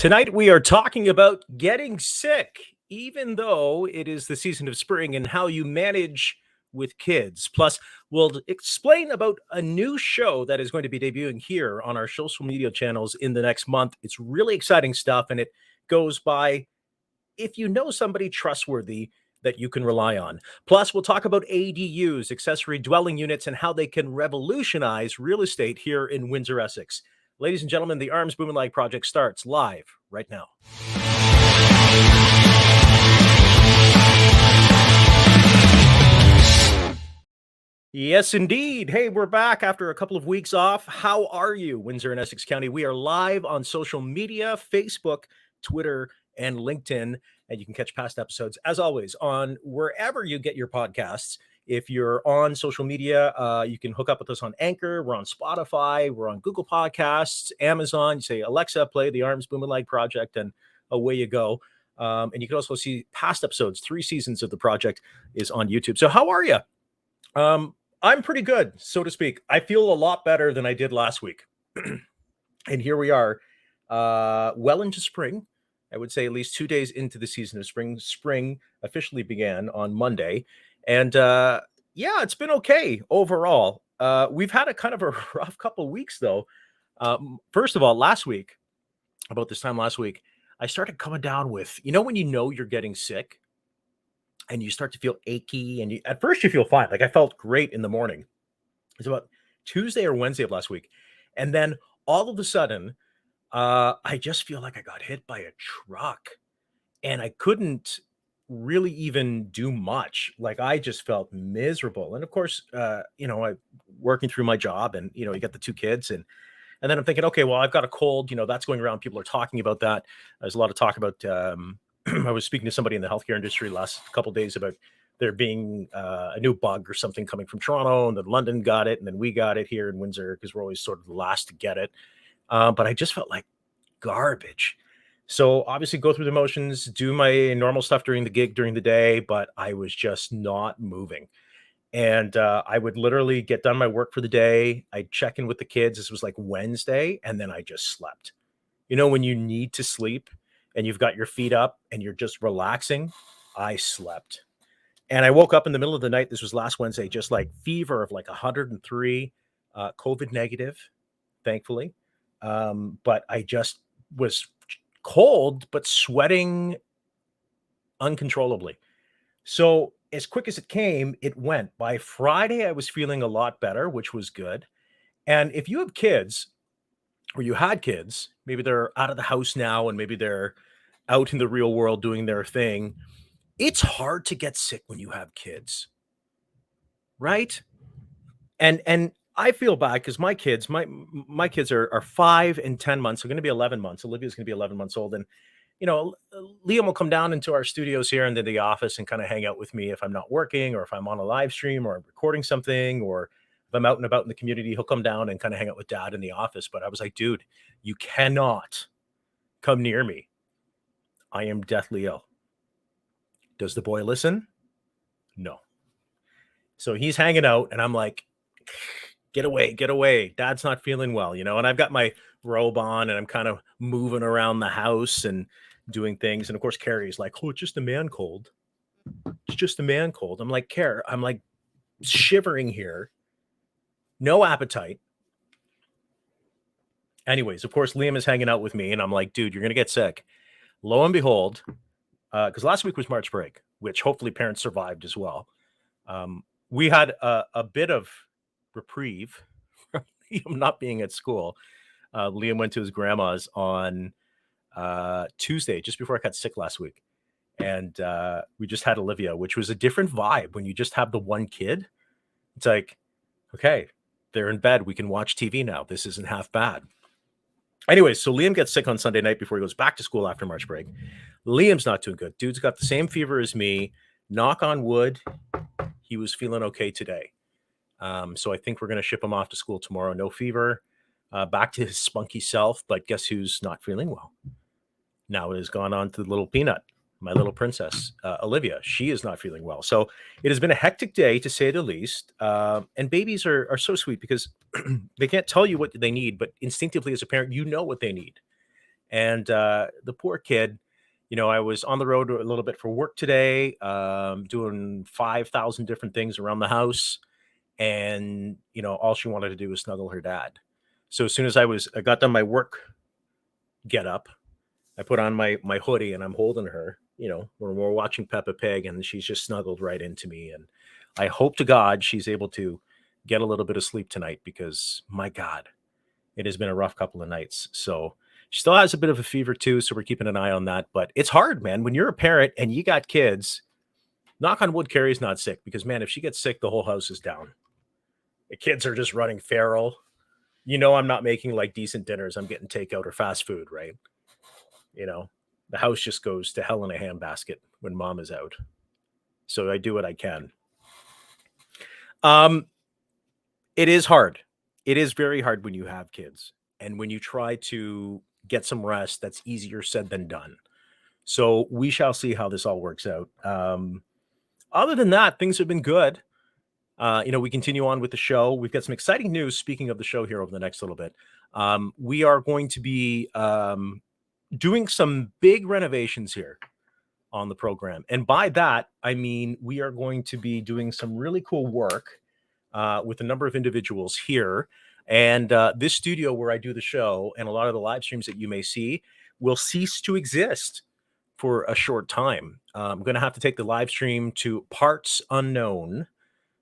Tonight, we are talking about getting sick, even though it is the season of spring, and how you manage with kids. Plus, we'll explain about a new show that is going to be debuting here on our social media channels in the next month. It's really exciting stuff, and it goes by if you know somebody trustworthy that you can rely on. Plus, we'll talk about ADUs, accessory dwelling units, and how they can revolutionize real estate here in Windsor, Essex. Ladies and gentlemen, the Arms Bumanlag project starts live right now. Yes, indeed. Hey, we're back after a couple of weeks off. How are you, Windsor and Essex County? We are live on social media, Facebook, Twitter, and LinkedIn. And you can catch past episodes, as always, on wherever you get your podcasts. If you're on social media, you can hook up with us on Anchor. We're on Spotify. We're on Google Podcasts, Amazon. You say, Alexa, play the Arms Bumanlag Project, and away you go. And you can also see past episodes. 3 seasons of the project is on YouTube. So how are you? I'm pretty good, so to speak. I feel a lot better than I did last week. And here we are, well into spring. I would say at least 2 days into the season of spring. Spring officially began on Monday. And yeah, it's been okay overall. We've had a kind of a rough couple of weeks, though. First of all, about this time last week, I started coming down with, when you know you're getting sick and you start to feel achy, and at first you feel fine. Like I felt great in the morning. It's about Tuesday or Wednesday of last week. And then all of a sudden, I just feel like I got hit by a truck and I couldn't really even do much. Like I just felt miserable. And of course, I working through my job, and you got the 2 kids, and then I'm thinking, okay, well, I've got a cold, that's going around. People are talking about that. There's a lot of talk about I was speaking to somebody in the healthcare industry last couple of days about there being a new bug or something coming from Toronto, and then London got it, and then we got it here in Windsor because we're always sort of the last to get it. But I just felt like garbage. So obviously go through the motions, do my normal stuff during the gig during the day, but I was just not moving. And I would literally get done my work for the day. I'd check in with the kids. This was like Wednesday, and then I just slept. When you need to sleep and you've got your feet up and you're just relaxing, I slept. And I woke up in the middle of the night. This was last Wednesday, just like fever of like 103, COVID negative, thankfully. But I just was cold, but sweating uncontrollably. So as quick as it came, it went. By Friday, I was feeling a lot better, which was good. And if you have kids, or you had kids, maybe they're out of the house now and maybe they're out in the real world doing their thing. It's hard to get sick when you have kids, right? And I feel bad because my kids are 5 and 10 months. They're going to be 11 months. Olivia's going to be 11 months old, and Liam will come down into our studios here and then the office and kind of hang out with me if I'm not working, or if I'm on a live stream, or I'm recording something, or if I'm out and about in the community. He'll come down and kind of hang out with Dad in the office. But I was like, dude, you cannot come near me. I am deathly ill. Does the boy listen? No. So he's hanging out, and I'm like, get away. Dad's not feeling well, and I've got my robe on and I'm kind of moving around the house and doing things. And of course, Carrie's like, oh, it's just a man cold. It's just a man cold. I'm like, I'm like shivering here. No appetite. Anyways, of course, Liam is hanging out with me, and I'm like, dude, you're going to get sick. Lo and behold, because last week was March break, which hopefully parents survived as well. We had a bit of reprieve from Liam not being at school. Liam went to his grandma's on Tuesday, just before I got sick last week. And we just had Olivia, which was a different vibe when you just have the one kid. It's like, okay, they're in bed. We can watch TV now. This isn't half bad. Anyway, so Liam gets sick on Sunday night before he goes back to school after March break. Liam's not doing good. Dude's got the same fever as me. Knock on wood, he was feeling okay today. So I think we're going to ship him off to school tomorrow. No fever, back to his spunky self. But guess who's not feeling well? Now it has gone on to the little peanut, my little princess, Olivia. She is not feeling well. So it has been a hectic day, to say the least. And babies are so sweet because they can't tell you what they need, but instinctively as a parent, you know what they need. And the poor kid, I was on the road a little bit for work today, doing 5,000 different things around the house. And, all she wanted to do was snuggle her dad. So as soon as I got done my work get up, I put on my hoodie and I'm holding her, when we're watching Peppa Pig, and she's just snuggled right into me. And I hope to God she's able to get a little bit of sleep tonight, because my God, it has been a rough couple of nights. So she still has a bit of a fever too, so we're keeping an eye on that. But it's hard, man, when you're a parent and you got kids. Knock on wood, Carrie's not sick, because man, if she gets sick, the whole house is down. The kids are just running feral. I'm not making like decent dinners. I'm getting takeout or fast food, right? You know, the house just goes to hell in a handbasket when mom is out. So I do what I can. Um, it is hard. It is very hard when you have kids. And when you try to get some rest, that's easier said than done. So we shall see how this all works out. Other than that, things have been good. We continue on with the show. We've got some exciting news. Speaking of the show here over the next little bit, we are going to be doing some big renovations here on the program. And by that, I mean, we are going to be doing some really cool work with a number of individuals here. And this studio where I do the show and a lot of the live streams that you may see will cease to exist for a short time. I'm going to have to take the live stream to parts unknown,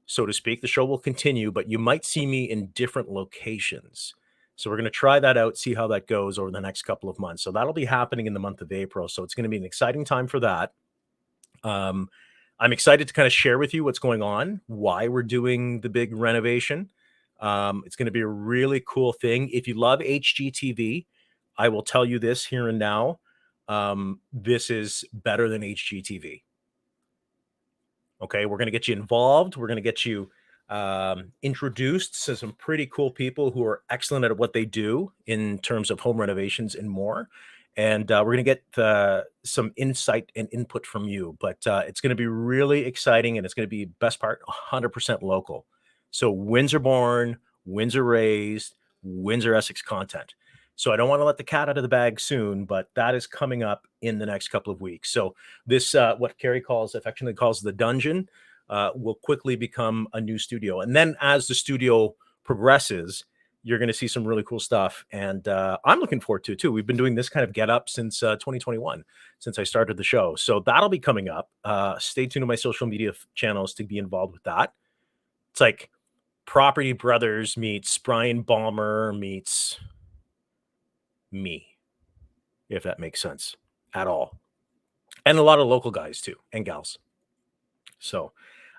so to speak. The show will continue, but you might see me in different locations. So we're going to try that out, see how that goes over the next couple of months. So that'll be happening in the month of April. So it's going to be an exciting time for that. I'm excited to kind of share with you what's going on, why we're doing the big renovation. It's going to be a really cool thing. If you love HGTV, I will tell you this here and now. This is better than HGTV. Okay, we're going to get you involved. We're going to get you introduced to some pretty cool people who are excellent at what they do in terms of home renovations and more. And we're going to get some insight and input from you. But it's going to be really exciting, and it's going to be, best part, 100% local. So Windsor born, Windsor raised, Windsor Essex content. So I don't want to let the cat out of the bag soon, but that is coming up in the next couple of weeks. So this, what Carrie affectionately calls the dungeon, will quickly become a new studio. And then as the studio progresses, you're going to see some really cool stuff. And I'm looking forward to it too. We've been doing this kind of get up since 2021, since I started the show. So that'll be coming up. Stay tuned to my social media channels to be involved with that. It's like Property Brothers meets Brian Balmer meets me, if that makes sense at all. And a lot of local guys too, and gals. So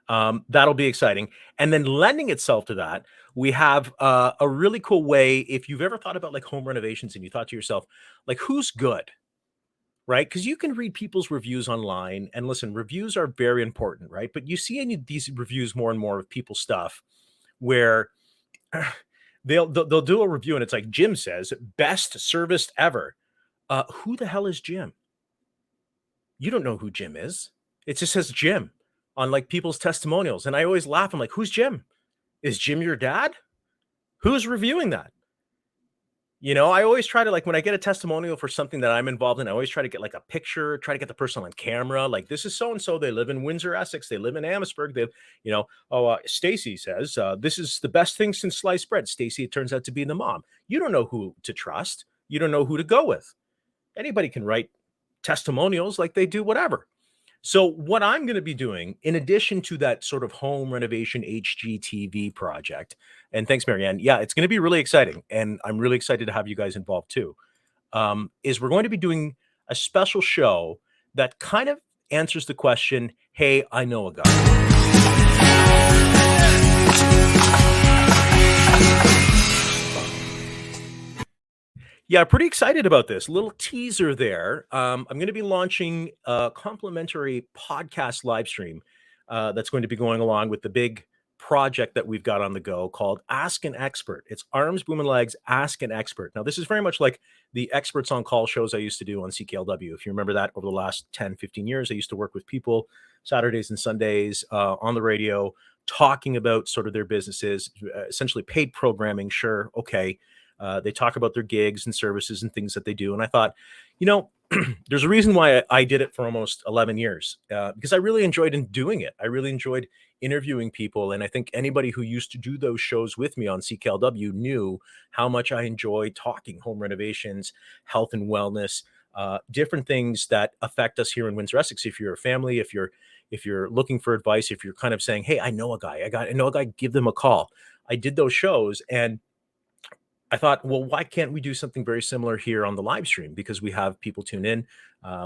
that'll be exciting. And then lending itself to that, we have a really cool way. If you've ever thought about like home renovations and you thought to yourself, like, who's good, right? Because you can read people's reviews online, and listen, reviews are very important, right? But you see any of these reviews more and more of people's stuff where they'll do a review and it's like, Jim says best serviced ever. Who the hell is Jim? You don't know who Jim is. It just says Jim on like people's testimonials. And I always laugh. I'm like, who's Jim? Is Jim your dad? Who's reviewing that? I always try to, like, when I get a testimonial for something that I'm involved in, I always try to get like a picture, try to get the person on camera. Like, this is so-and-so. They live in Windsor, Essex. They live in Amherstburg. Stacy says, this is the best thing since sliced bread. Stacy, it turns out to be the mom. You don't know who to trust. You don't know who to go with. Anybody can write testimonials, like they do whatever. So what I'm going to be doing, in addition to that sort of home renovation HGTV project, and thanks, Marianne. Yeah, it's going to be really exciting. And I'm really excited to have you guys involved too, is we're going to be doing a special show that kind of answers the question, hey, I know a guy. Yeah, pretty excited about this. Little teaser there. I'm going to be launching a complimentary podcast live stream that's going to be going along with the big project that we've got on the go called Ask an Expert. It's Arms, Bumanlag's Ask an Expert. Now, this is very much like the experts on call shows I used to do on CKLW. If you remember that, over the last 10, 15 years, I used to work with people Saturdays and Sundays on the radio, talking about sort of their businesses, essentially paid programming. Sure. Okay. They talk about their gigs and services and things that they do. And I thought, you know, there's a reason why I did it for almost 11 years, because I really enjoyed in doing it. I really enjoyed interviewing people. And I think anybody who used to do those shows with me on CKLW knew how much I enjoy talking home renovations, health and wellness, different things that affect us here in Windsor Essex. If you're a family, if you're looking for advice, if you're kind of saying, "Hey, I know a guy, I know a guy, give them a call." I did those shows, and I thought, well, why can't we do something very similar here on the live stream? Because we have people tune in.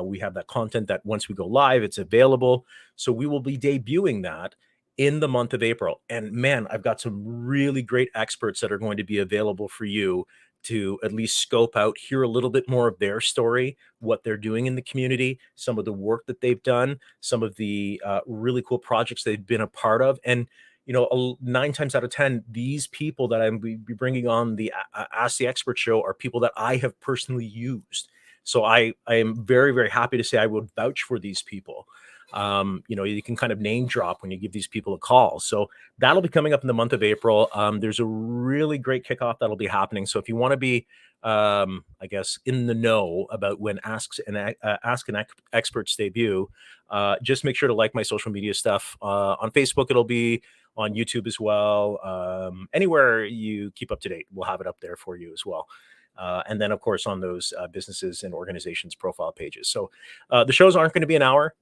We have that content that once we go live, it's available. So we will be debuting that in the month of April. And man, I've got some really great experts that are going to be available for you to at least scope out, hear a little bit more of their story, what they're doing in the community, some of the work that they've done, some of the really cool projects they've been a part of. And nine times out of 10, these people that I'm be bringing on the Ask the Expert show are people that I have personally used. So I am very, very happy to say I would vouch for these people. You can kind of name drop when you give these people a call. So that'll be coming up in the month of April. There's a really great kickoff that'll be happening. So if you want to be, I guess, in the know about when Ask an Experts debut, just make sure to like my social media stuff. On Facebook, it'll be on YouTube as well. Anywhere you keep up to date, we'll have it up there for you as well. And then, of course, on those businesses and organizations profile pages. So the shows aren't going to be an hour.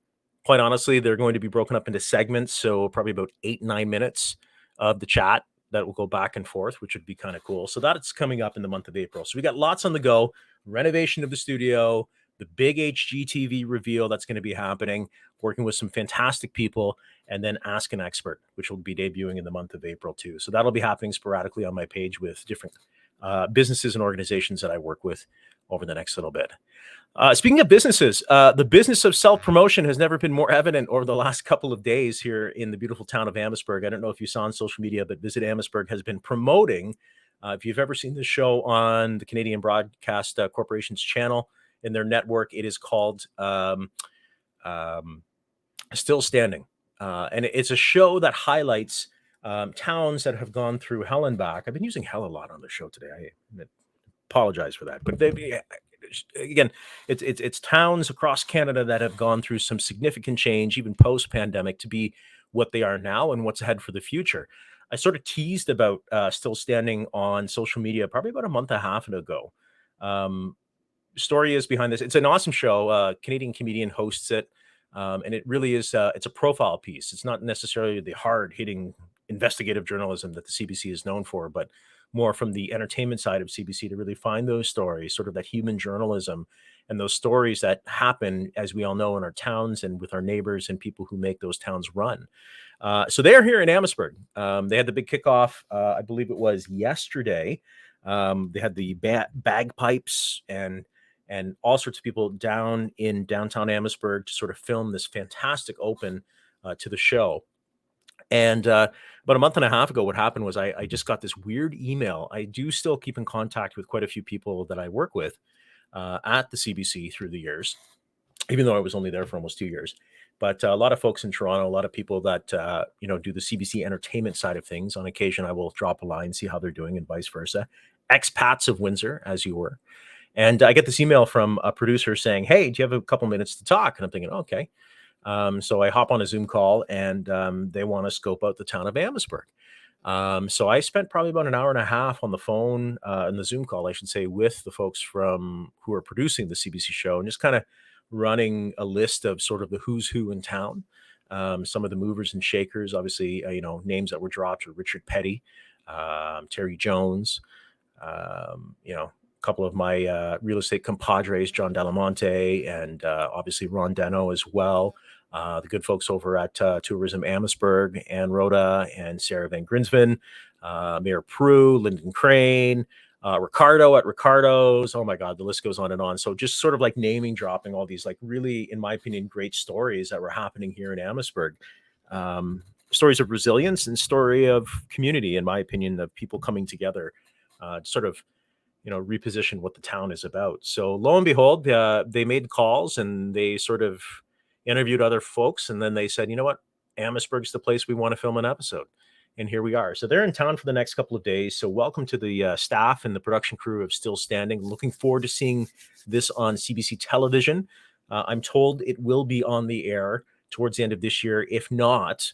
Quite honestly, they're going to be broken up into segments. So probably about 8-9 minutes of the chat that will go back and forth, which would be kind of cool. So that's coming up in the month of April. So we got lots on the go. Renovation of the studio, the big HGTV reveal that's going to be happening, working with some fantastic people, and then Ask an Expert, which will be debuting in the month of April too. So that'll be happening sporadically on my page with different businesses and organizations that I work with over the next little bit. Speaking of businesses, the business of self-promotion has never been more evident over the last couple of days here in the beautiful town of Amherstburg. I don't know if you saw on social media, but Visit Amherstburg has been promoting. If you've ever seen this show on the Canadian Broadcast Corporation's channel in their network, it is called Still Standing. And it's a show that highlights towns that have gone through hell and back. I've been using hell a lot on the show today. I apologize for that. But again, it's towns across Canada that have gone through some significant change, even post-pandemic, to be what they are now and what's ahead for the future. I sort of teased about Still Standing on social media probably about a month and a half ago. Story is behind this. It's an awesome show. Canadian comedian hosts it. And it really is, it's a profile piece. It's not necessarily the hard hitting investigative journalism that the CBC is known for, but more from the entertainment side of CBC to really find those stories, sort of that human journalism and those stories that happen, as we all know, in our towns and with our neighbors and people who make those towns run. So they are here in Amherstburg. They had the big kickoff, I believe it was yesterday. They had the bagpipes and all sorts of people down in downtown Amherstburg to sort of film this fantastic open to the show. And about a month and a half ago, what happened was I just got this weird email. I do still keep in contact with quite a few people that I work with at the CBC through the years, even though I was only there for almost 2 years. But a lot of folks in Toronto, a lot of people that do the CBC entertainment side of things. On occasion, I will drop a line, see how they're doing, and vice versa. Expats of Windsor, as you were. And I get this email from a producer saying, "Hey, do you have a couple minutes to talk?" And I'm thinking, okay. So I hop on a Zoom call, and they want to scope out the town of Amherstburg. So I spent probably about an hour and a half on the phone, in the Zoom call, I should say, with the folks who are producing the CBC show, and just kind of running a list of sort of the who's who in town. Some of the movers and shakers, obviously, names that were dropped are Richard Petty, Terry Jones, a couple of my real estate compadres, John Delamonte, and obviously Ron Deno as well. The good folks over at Tourism Amherstburg, Ann Rhoda and Sarah Van Grinsven, Mayor Prue, Lyndon Crane, Ricardo at Ricardo's. Oh my God, the list goes on and on. So just sort of like naming dropping all these like really, in my opinion, great stories that were happening here in Amherstburg. Stories of resilience and story of community, in my opinion, of people coming together, sort of reposition what the town is about. So lo and behold, they made calls and they sort of interviewed other folks, and then they said, you know what, Amherstburg's the place we want to film an episode. and here we are. So they're in town for the next couple of days. So welcome to the staff and the production crew of Still Standing. Looking forward to seeing this on CBC television. I'm told it will be on the air towards the end of this year, if not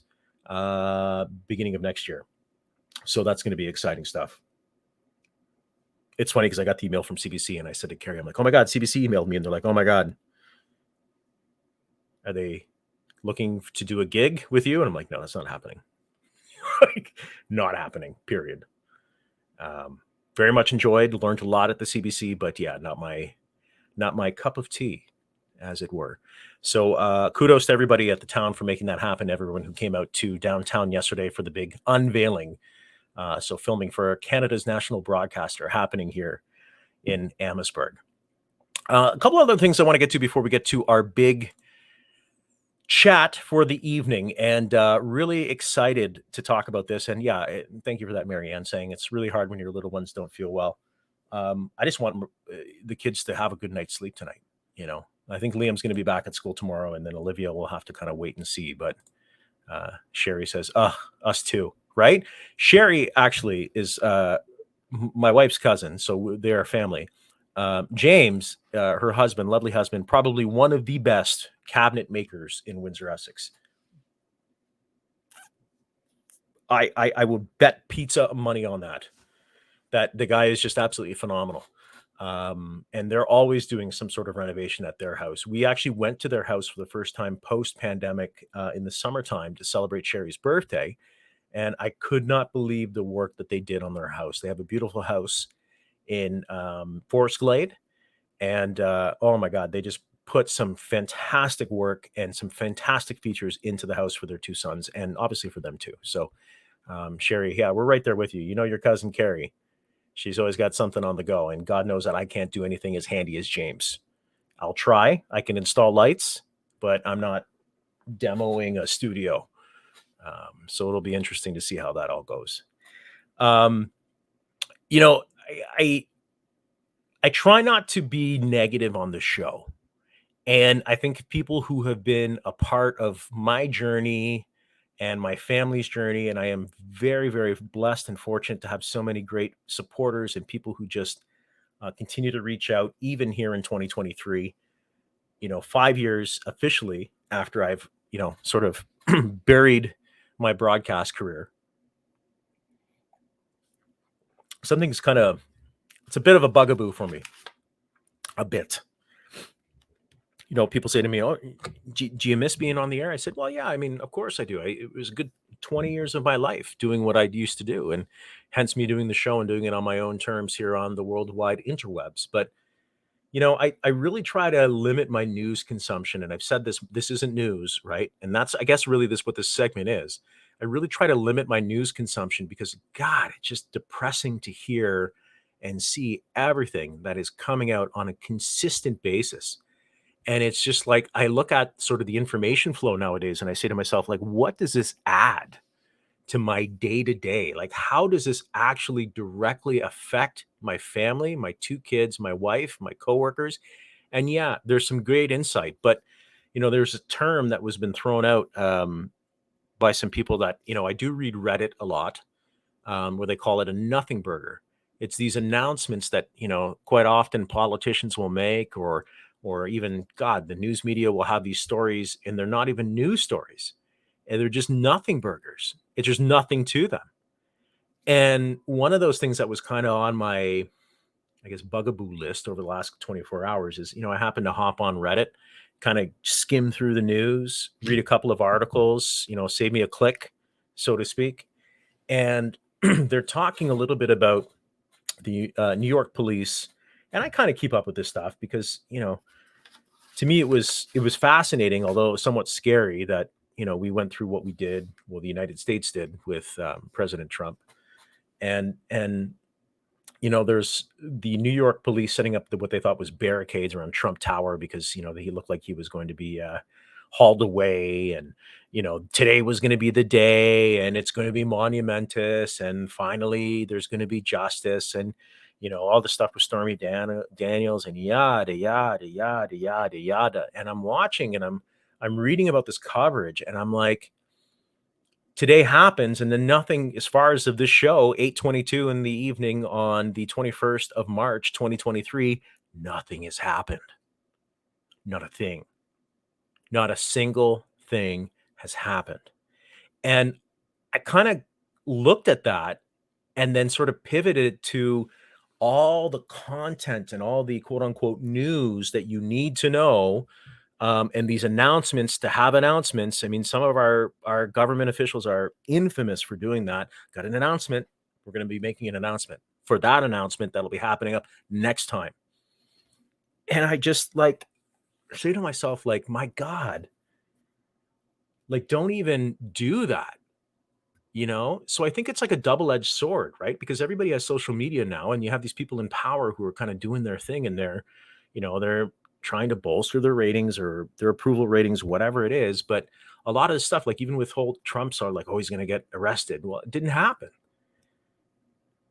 beginning of next year. So that's going to be exciting stuff. It's funny because I got the email from CBC and I said to Carrie, I'm like, oh my God, CBC emailed me. And they're like, oh my God, are they looking to do a gig with you? And I'm like, no, that's not happening. Like, not happening, period. Very much enjoyed, learned a lot at the CBC, but yeah, not my cup of tea, as it were. So kudos to everybody at the town for making that happen. Everyone who came out to downtown yesterday for the big unveiling. So filming for Canada's national broadcaster happening here in Amherstburg. A couple other things I want to get to before we get to our big chat for the evening, and really excited to talk about this. And yeah, thank you for that, Marianne, saying it's really hard when your little ones don't feel well. I just want the kids to have a good night's sleep tonight. I think Liam's going to be back at school tomorrow, and then Olivia will have to kind of wait and see. But Sherry says, us too, right? Sherry actually is my wife's cousin, so they're a family. James, her husband, lovely husband, probably one of the best cabinet makers in Windsor Essex. I will bet pizza money on that the guy is just absolutely phenomenal. And they're always doing some sort of renovation at their house. We actually went to their house for the first time post-pandemic in the summertime to celebrate Sherry's birthday. And I could not believe the work that they did on their house. They have a beautiful house in Forest Glade. And oh my God, they just put some fantastic work and some fantastic features into the house for their two sons, and obviously for them too. So Sherry, yeah, we're right there with you. Your cousin Carrie, she's always got something on the go, and God knows that I can't do anything as handy as James. I'll try. I can install lights, but I'm not demoing a studio. So it'll be interesting to see how that all goes. I try not to be negative on the show. And I think people who have been a part of my journey and my family's journey, and I am very, very blessed and fortunate to have so many great supporters and people who just continue to reach out, even here in 2023, 5 years officially after I've, sort of buried my broadcast career. Something's it's a bit of a bugaboo for me. A bit. People say to me, oh, do you miss being on the air? I said, well, yeah, I mean, of course I do. It was a good 20 years of my life doing what I used to do, and hence me doing the show and doing it on my own terms here on the worldwide interwebs. But, I really try to limit my news consumption. And I've said this isn't news, right? And that's, I guess, really what this segment is. I really try to limit my news consumption because, God, it's just depressing to hear and see everything that is coming out on a consistent basis. And it's just like, I look at sort of the information flow nowadays and I say to myself, like, what does this add to my day to day? Like, how does this actually directly affect my family, my two kids, my wife, my coworkers? And yeah, there's some great insight, but there's a term that was been thrown out by some people that, I do read Reddit a lot, where they call it a nothing burger. It's these announcements that, quite often politicians will make, or even, God, the news media will have these stories and they're not even news stories, and they're just nothing burgers. It's just nothing to them. And one of those things that was kind of on my, I guess, bugaboo list over the last 24 hours is, I happened to hop on Reddit, kind of skim through the news, read a couple of articles, save me a click, so to speak. And they're talking a little bit about the New York police. And I kind of keep up with this stuff because, to me, it was fascinating, although somewhat scary, that we went through what we did, well, the United States did with President Trump, and there's the New York police setting up what they thought was barricades around Trump Tower because he looked like he was going to be hauled away, and today was going to be the day, and it's going to be monumentous, and finally there's going to be justice, and all the stuff with Stormy Daniels and yada, yada, yada, yada, yada. And I'm watching and I'm reading about this coverage and I'm like, Today happens, and then nothing as far as of this show, 8:22 in the evening on the 21st of March, 2023, nothing has happened. Not a thing. Not a single thing has happened. And I kinda looked at that and then sort of pivoted to all the content and all the quote unquote news that you need to know, and these announcements to have announcements. I mean, some of our government officials are infamous for doing that. Got an announcement. We're going to be making an announcement for that announcement that'll be happening up next time. And I just like say to myself, like, my God, like, don't even do that. So I think it's like a double-edged sword, right? Because everybody has social media now, and you have these people in power who are kind of doing their thing, and they're trying to bolster their ratings or their approval ratings, whatever it is. But a lot of the stuff, like even with whole Trump's are like, oh, he's going to get arrested. Well, it didn't happen.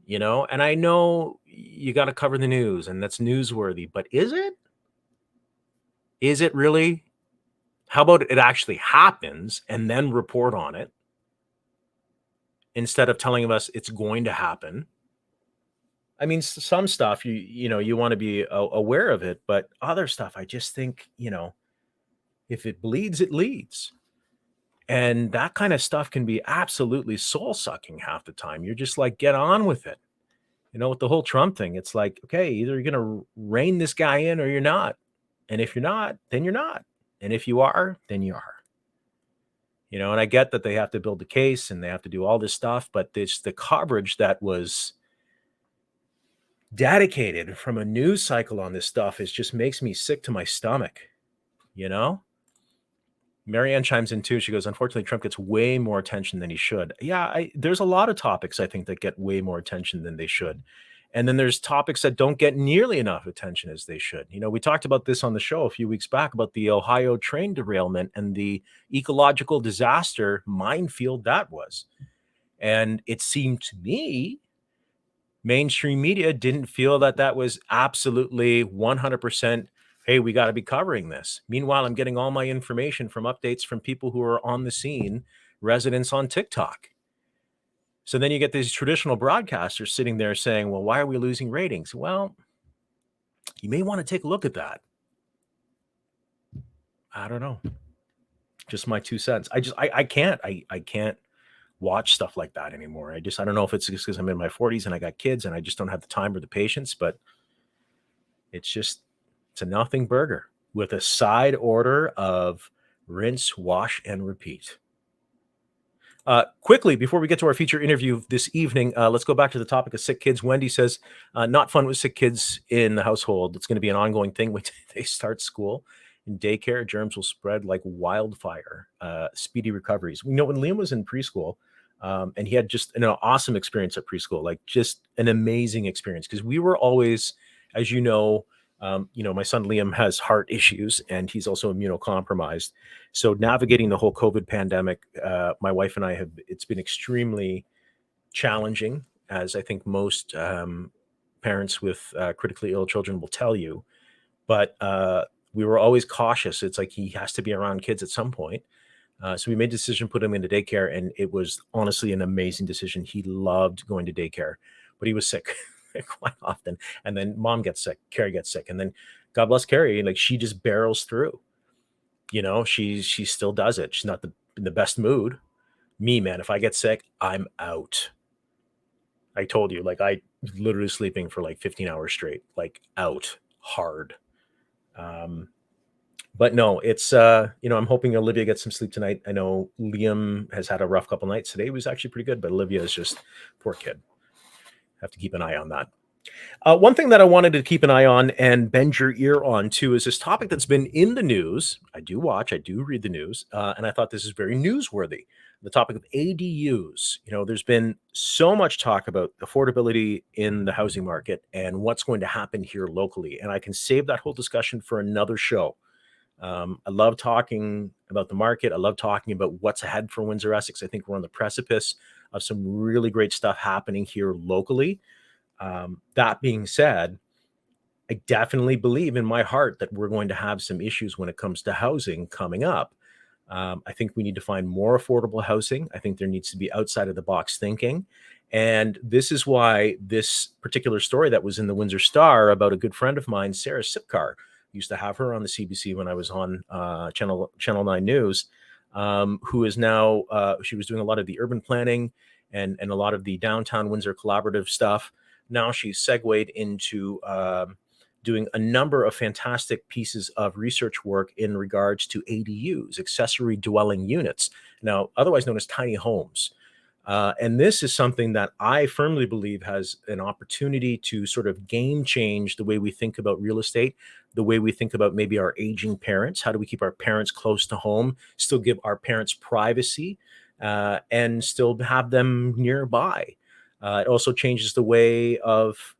And I know you got to cover the news, and that's newsworthy, but is it? Is it really? How about it actually happens and then report on it instead of telling us it's going to happen? I mean, some stuff you want to be aware of it, but other stuff, I just think, if it bleeds, it leads. And that kind of stuff can be absolutely soul sucking half the time. You're just like, get on with it. With the whole Trump thing, it's like, okay, either you're going to rein this guy in or you're not. And if you're not, then you're not. And if you are, then you are. And I get that they have to build the case and they have to do all this stuff, but it's the coverage that was dedicated from a news cycle on this stuff is just makes me sick to my stomach, you know? Marianne chimes in too. She goes, unfortunately, Trump gets way more attention than he should. Yeah, there's a lot of topics I think that get way more attention than they should. And then there's topics that don't get nearly enough attention as they should. We talked about this on the show a few weeks back about the Ohio train derailment and the ecological disaster minefield that was. And it seemed to me mainstream media didn't feel that that was absolutely 100%, hey, we got to be covering this. Meanwhile, I'm getting all my information from updates from people who are on the scene, residents on TikTok. So then you get these traditional broadcasters sitting there saying, well, why are we losing ratings? Well, you may want to take a look at that. I don't know. Just my 2 cents. I can't watch stuff like that anymore. I don't know if it's just because I'm in my 40s and I got kids and I just don't have the time or the patience, but it's a nothing burger with a side order of rinse, wash, and repeat. Quickly, before we get to our feature interview this evening, let's go back to the topic of sick kids. Wendy says, not fun with sick kids in the household. It's going to be an ongoing thing when they start school. In daycare, germs will spread like wildfire. Speedy recoveries. We know when Liam was in preschool, and he had just an awesome experience at preschool, like just an amazing experience. Because we were always, as my son Liam has heart issues and he's also immunocompromised. So navigating the whole COVID pandemic, my wife and I it's been extremely challenging, as I think most parents with critically ill children will tell you. But we were always cautious. It's like he has to be around kids at some point. So we made the decision, put him into daycare, and it was honestly an amazing decision. He loved going to daycare, but he was sick quite often. And then mom gets sick, Carrie gets sick, and then God bless Carrie, like she just barrels through. She still does it. She's not in the best mood. Me, man, if I get sick, I'm out. I told you, like I literally sleeping for like 15 hours straight, like out hard. But no, it's I'm hoping Olivia gets some sleep tonight. I know Liam has had a rough couple nights. Today was actually pretty good, but Olivia is just poor kid. Have to keep an eye on that. One thing that I wanted to keep an eye on and bend your ear on too is this topic that's been in the news. I do read the news, and I thought this is very newsworthy. The topic of ADUs. There's been so much talk about affordability in the housing market and what's going to happen here locally, and I can save that whole discussion for another show. I love talking about the market. I love talking about what's ahead for Windsor Essex. I think we're on the precipice of some really great stuff happening here locally. That being said, I definitely believe in my heart that we're going to have some issues when it comes to housing coming up. I think we need to find more affordable housing. I think there needs to be outside of the box thinking. And this is why this particular story that was in the Windsor Star about a good friend of mine, Sarah Cipkar, used to have her on the CBC when I was on Channel 9 News, who is now, she was doing a lot of the urban planning and a lot of the downtown Windsor collaborative stuff. Now she's segued into doing a number of fantastic pieces of research work in regards to ADUs, accessory dwelling units, now otherwise known as tiny homes. And this is something that I firmly believe has an opportunity to sort of game change the way we think about real estate, the way we think about maybe our aging parents. How do we keep our parents close to home, still give our parents privacy, and still have them nearby? It also changes the way of,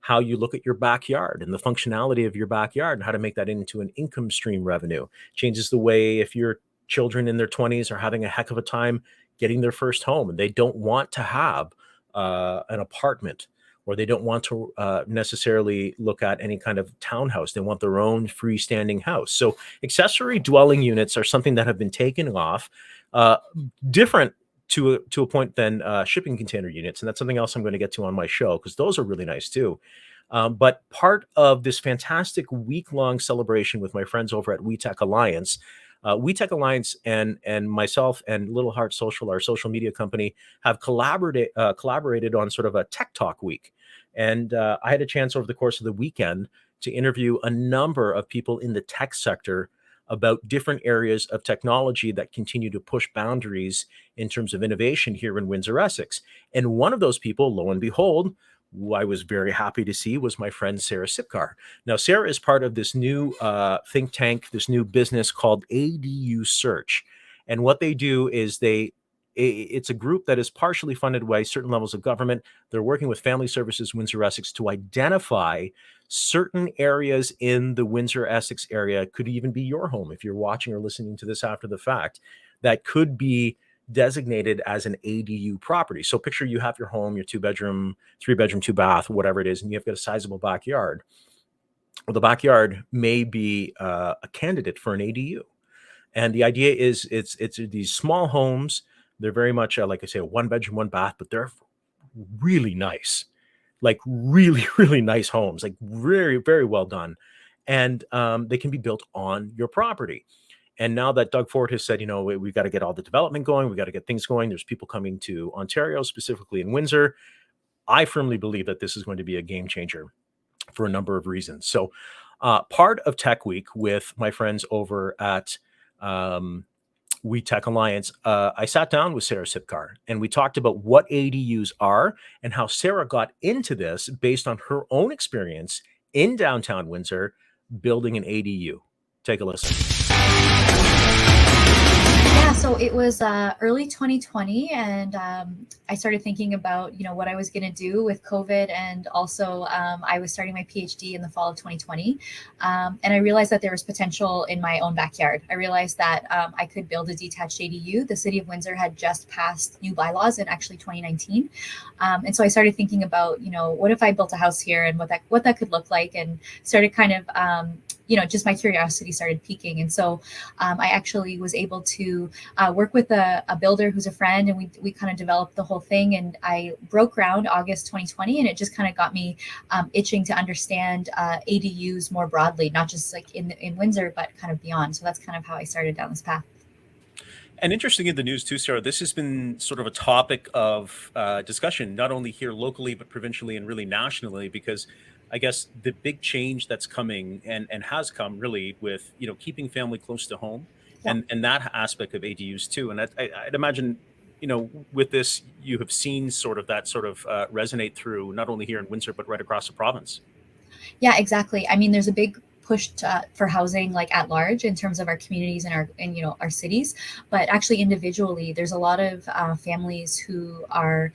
how you look at your backyard and the functionality of your backyard and how to make that into an income stream revenue. Changes the way if your children in their 20s are having a heck of a time getting their first home and they don't want to have an apartment, or they don't want to necessarily look at any kind of townhouse. They want their own freestanding house. So accessory dwelling units are something that have been taken off, uh, different to a point than shipping container units. And that's something else I'm going to get to on my show, because those are really nice too. But part of this fantastic week-long celebration with my friends over at WeTech Alliance, WeTech Alliance and myself and Little Heart Social, our social media company, have collaborated on sort of a tech talk week. And I had a chance over the course of the weekend to interview a number of people in the tech sector about different areas of technology that continue to push boundaries in terms of innovation here in Windsor Essex. And one of those people, lo and behold, who I was very happy to see, was my friend Sarah Cipkar. Now, Sarah is part of this new think tank, this new business called ADU Search. And what they do is it's a group that is partially funded by certain levels of government. They're working with Family Services Windsor Essex to identify certain areas in the Windsor Essex area. Could even be your home if you're watching or listening to this after the fact, that could be designated as an ADU property. So picture you have your home, your 2-bedroom, 3-bedroom, 2-bath, whatever it is, and you've got a sizable backyard. Well, the backyard may be a candidate for an ADU. And the idea is it's these small homes. They're very much like I say, a 1-bedroom, 1-bath, but they're really nice, like really, really nice homes, like very, very well done. And they can be built on your property. And now that Doug Ford has said, we've got to get all the development going, we got to get things going. There's people coming to Ontario, specifically in Windsor. I firmly believe that this is going to be a game changer for a number of reasons. So part of Tech Week with my friends over at WeTech Alliance, I sat down with Sarah Cipkar and we talked about what ADUs are and how Sarah got into this based on her own experience in downtown Windsor building an ADU. Take a listen. Yeah, so it was early 2020, and I started thinking about what I was going to do with COVID, and also I was starting my PhD in the fall of 2020, and I realized that there was potential in my own backyard. I realized that I could build a detached ADU. The city of Windsor had just passed new bylaws in actually 2019, and so I started thinking about what if I built a house here and what that could look like, and started kind of just my curiosity started piquing. And so I actually was able to work with a builder who's a friend, and we kind of developed the whole thing. And I broke ground August 2020, and it just kind of got me itching to understand ADUs more broadly, not just like in Windsor, but kind of beyond. So that's kind of how I started down this path. And interesting in the news too, Sarah, this has been sort of a topic of discussion, not only here locally, but provincially and really nationally, because I guess the big change that's coming and has come really with, keeping family close to home Yeah. and that aspect of ADUs too. And I'd imagine, with this, you have seen sort of that resonate through not only here in Windsor, but right across the province. Yeah, exactly. I mean, there's a big push for housing like at large in terms of our communities and our cities, but actually individually there's a lot of families who are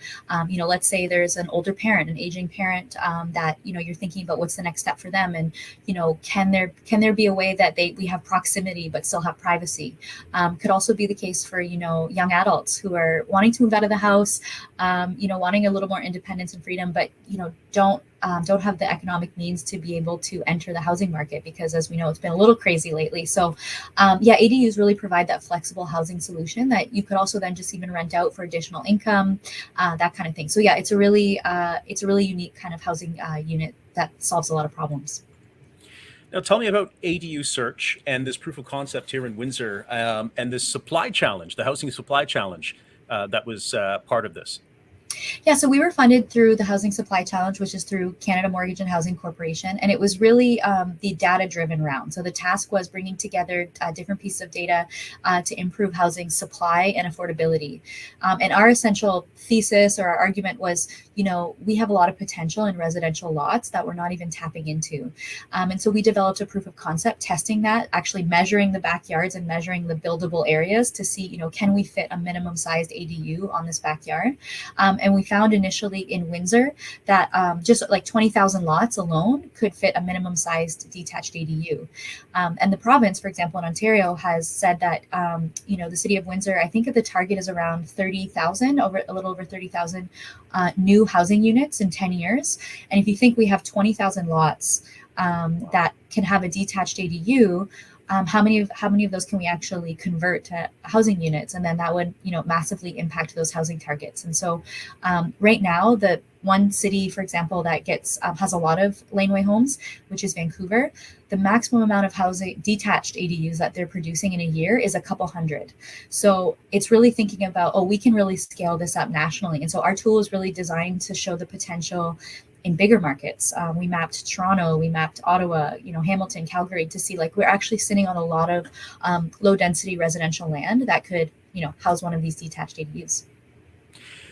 let's say there's an older parent, an aging parent, that you're thinking about what's the next step for them, and can there be a way that we have proximity but still have privacy. Could also be the case for young adults who are wanting to move out of the house, wanting a little more independence and freedom, but don't don't have the economic means to be able to enter the housing market, because as we know, it's been a little crazy lately. So yeah, ADUs really provide that flexible housing solution that you could also then just even rent out for additional income, that kind of thing. So yeah, it's a really unique kind of housing unit that solves a lot of problems. Now, tell me about ADU search and this proof of concept here in Windsor, and this supply challenge, the housing supply challenge that was part of this. Yeah, so we were funded through the Housing Supply Challenge, which is through Canada Mortgage and Housing Corporation, and it was really the data-driven round. So the task was bringing together different pieces of data to improve housing supply and affordability. And our essential thesis or our argument was, we have a lot of potential in residential lots that we're not even tapping into. And so we developed a proof of concept, testing that, actually measuring the backyards and measuring the buildable areas to see, can we fit a minimum sized ADU on this backyard? And we found initially in Windsor that just like 20,000 lots alone could fit a minimum sized detached ADU. And the province, for example, in Ontario, has said that, the city of Windsor, I think the target is around 30,000, a little over 30,000 new housing units in 10 years. And if you think we have 20,000 lots that can have a detached ADU, how many of those can we actually convert to housing units? And then that would, massively impact those housing targets. And so right now, the one city, for example, that gets has a lot of laneway homes, which is Vancouver, the maximum amount of housing detached ADUs that they're producing in a year is a couple hundred. So it's really thinking about, we can really scale this up nationally. And so our tool is really designed to show the potential in bigger markets. We mapped Toronto, we mapped Ottawa, Hamilton, Calgary, to see like we're actually sitting on a lot of low density residential land that could, house one of these detached ADUs.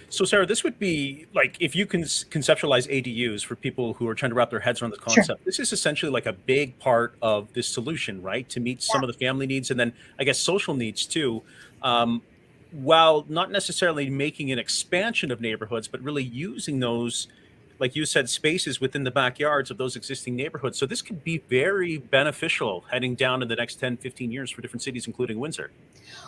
So, Sarah, this would be like if you can conceptualize ADUs for people who are trying to wrap their heads around this Sure. concept. This is essentially like a big part of this solution, right? To meet Yeah. some of the family needs and then I guess social needs too, um, while not necessarily making an expansion of neighborhoods, but really using those, like you said, spaces within the backyards of those existing neighborhoods. So this could be very beneficial heading down in the next 10, 15 years for different cities, including Windsor.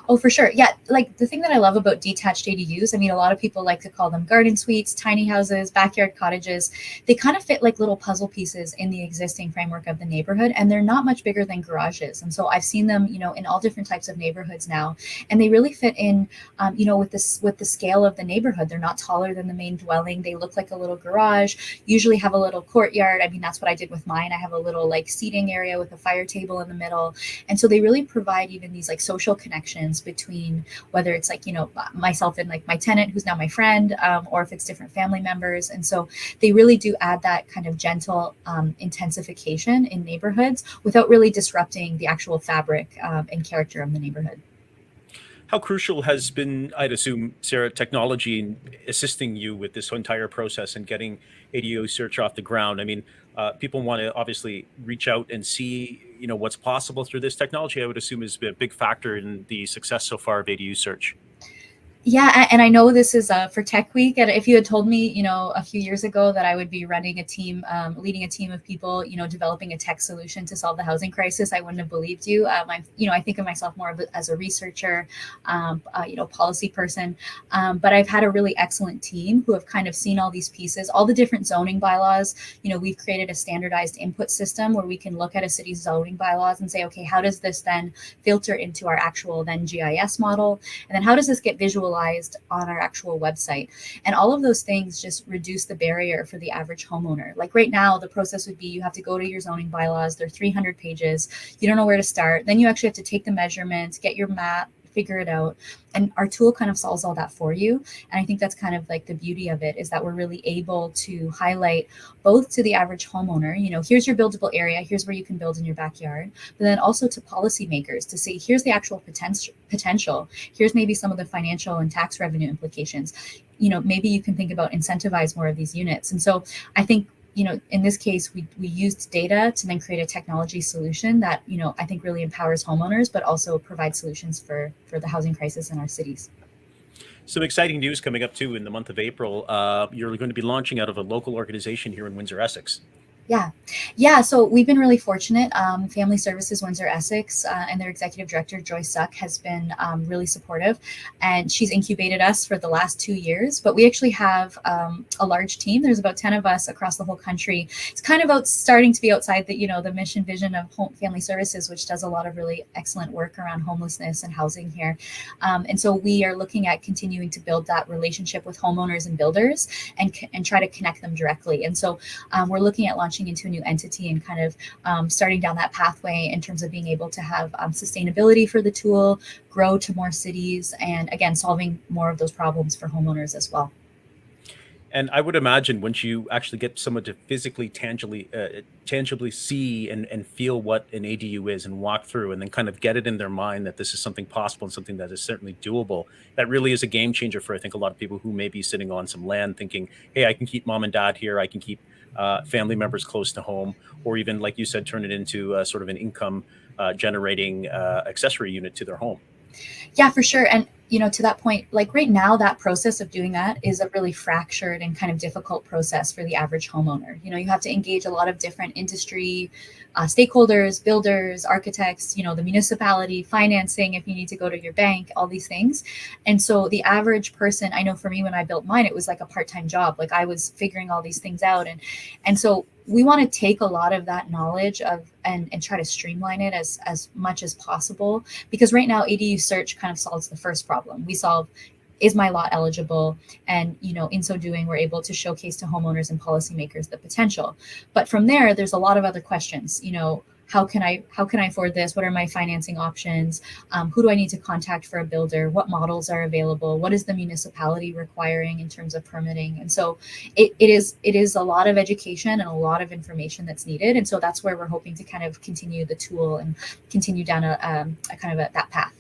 Oh, for sure. Yeah. Like the thing that I love about detached ADUs, I mean, a lot of people like to call them garden suites, tiny houses, backyard cottages. They kind of fit like little puzzle pieces in the existing framework of the neighborhood, and they're not much bigger than garages. And so I've seen them, in all different types of neighborhoods now, and they really fit in, with the scale of the neighborhood. They're not taller than the main dwelling. They look like a little garage, usually have a little courtyard. I mean, that's what I did with mine. I have a little like seating area with a fire table in the middle. And so they really provide even these like social connections between whether it's like, myself and like my tenant who's now my friend, or if it's different family members. And so they really do add that kind of gentle intensification in neighborhoods without really disrupting the actual fabric and character of the neighborhood. How crucial has been, I'd assume, Sarah, technology in assisting you with this entire process and getting ADO search off the ground? I mean, people want to obviously reach out and see, what's possible through this technology. I would assume has been a big factor in the success so far of ADU search. Yeah, and I know this is for Tech Week, and if you had told me, a few years ago that I would be running a team, leading a team of people, developing a tech solution to solve the housing crisis, I wouldn't have believed you. I think of myself more as a researcher, policy person, but I've had a really excellent team who have kind of seen all these pieces, all the different zoning bylaws. We've created a standardized input system where we can look at a city's zoning bylaws and say, okay, how does this then filter into our actual then GIS model, and then how does this get visualized on our actual website? And all of those things just reduce the barrier for the average homeowner. Like right now, the process would be you have to go to your zoning bylaws, they're 300 pages, you don't know where to start, then you actually have to take the measurements, get your map, figure it out. And our tool kind of solves all that for you. And I think that's kind of like the beauty of it, is that we're really able to highlight both to the average homeowner, here's your buildable area, here's where you can build in your backyard, but then also to policymakers to say, here's the actual potential, here's maybe some of the financial and tax revenue implications. Maybe you can think about incentivize more of these units. And so I think, in this case, we used data to then create a technology solution that, I think really empowers homeowners, but also provides solutions for the housing crisis in our cities. Some exciting news coming up too in the month of April. You're going to be launching out of a local organization here in Windsor Essex. Yeah. Yeah. So we've been really fortunate. Family Services Windsor Essex and their executive director, Joy Suck, has been really supportive. And she's incubated us for the last 2 years. But we actually have a large team. There's about 10 of us across the whole country. It's kind of starting to be outside the, the mission vision of Family Services, which does a lot of really excellent work around homelessness and housing here. And so we are looking at continuing to build that relationship with homeowners and builders and try to connect them directly. And so we're looking at launching into a new entity and kind of starting down that pathway in terms of being able to have sustainability for the tool, grow to more cities, and again, solving more of those problems for homeowners as well. And I would imagine once you actually get someone to physically, tangibly see and feel what an ADU is and walk through, and then kind of get it in their mind that this is something possible and something that is certainly doable, that really is a game changer for, I think, a lot of people who may be sitting on some land thinking, hey, I can keep mom and dad here, I can keep family members close to home, or even, like you said, turn it into sort of an income generating accessory unit to their home. Yeah, for sure. And to that point, like right now, that process of doing that is a really fractured and kind of difficult process for the average homeowner. You have to engage a lot of different industry stakeholders, builders, architects, the municipality, financing, if you need to go to your bank, all these things. And so the average person, I know for me, when I built mine, it was like a part-time job. Like I was figuring all these things out. And so we want to take a lot of that knowledge and try to streamline it as much as possible, because right now ADU search kind of solves the first problem. We solve, is my lot eligible? And in so doing, we're able to showcase to homeowners and policymakers the potential. But from there, there's a lot of other questions. How can I afford this? What are my financing options? Who do I need to contact for a builder? What models are available? What is the municipality requiring in terms of permitting? And so it is a lot of education and a lot of information that's needed. And so that's where we're hoping to kind of continue the tool and continue down a kind of that path.